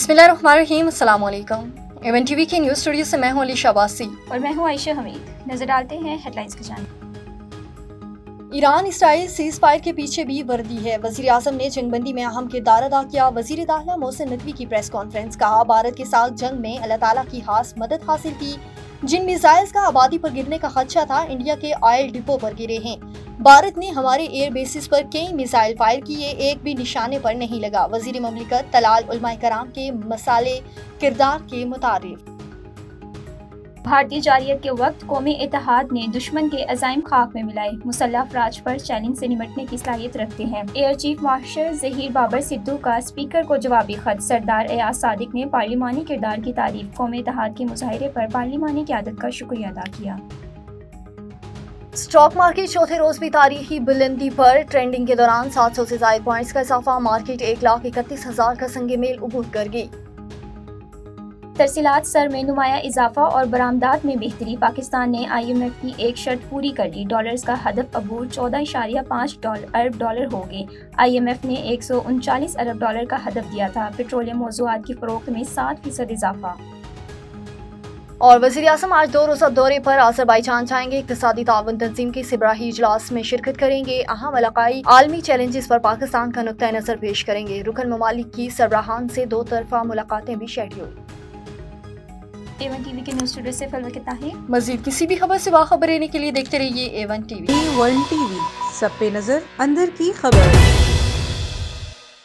बिस्मिल्लाहिर्रहमानिर्रहीम, अस्सलाम वालेकुम। एवन टीवी के न्यूज़ स्टूडियो से मैं हूं अलीशा अब्बासी और मैं हूं आयशा हमीद। नजर डालते हैं हेडलाइंस की जानिब। ईरान इसराइल सीज फायर के पीछे भी वर्दी है। वजीर आजम ने जंगबंदी में अहम किरदार अदा किया। वजीर दाखिला मोहसिन नकवी की प्रेस कॉन्फ्रेंस, कहा भारत के साथ जंग में अल्लाह ताला की खास मदद हासिल की। जिन मिसाइल्स का आबादी पर गिरने का खदशा था, इंडिया के ऑयल डिपो पर गिरे हैं। भारत ने हमारे एयर बेसिस पर कई मिसाइल फायर किए, एक भी निशाने पर नहीं लगा। वजीर ममलिकत तलाल उलमाए कराम के मसाले किरदार के मुतारिफ। भारतीय जारियत के वक्त कौमी इत्तेहाद ने दुश्मन के अज़ाइम खाक में मिलाए। मुसल्लह अफराज पर चैलेंज से निपटने की सलाहियत रखते हैं। Air chief marshal Zaheer Babar Sidhu का स्पीकर को जवाबी खत। सरदार एयाज सादिक ने पार्लिमानी किरदार की तारीफ। कौमी इत्तेहाद के मुजाहिरे पर पार्लिमानी क़यादत का शुक्रिया अदा किया। स्टॉक मार्केट चौथे रोज भी तारीखी बुलंदी पर। ट्रेंडिंग के दौरान 700 से ज्यादा पॉइंट्स का इजाफा। मार्केट 1,31,000 का संगे मेल उबूर कर गई। तरसीलात सर में नुमाया इजाफा और बरामदात में बेहतरी। पाकिस्तान ने IMF की एक शर्त पूरी कर ली। डॉलर्स का हदफ अबूर 14.5 अरब डॉलर हो गए। IMF ने 139 अरब डॉलर का हदफ दिया था। पेट्रोलियम मौज़ूआत की फरोख्त में 7% इजाफा। और वज़ीर आज़म आज 2 रोज़ा दौरे पर अज़रबैजान जाएंगे। इक़्तिसादी ताउन तंजीम के सिबराही इजलास में शिरकत करेंगे। अहम इलाकाई आलमी चैलेंजेस पर पाकिस्तान का नुक्ता नज़र पेश करेंगे। रुकन ममालिक की सरबराहान से 2 तरफा मुलाकातें भी शेड्यूल। एवन टीवी के न्यूज़ स्टूडियो से फलवा कितना है। मज़ीद किसी भी खबर से बाखबर रहने के लिए देखते रहिए एवन टीवी। A1 TV, सब पे नजर, अंदर की खबर।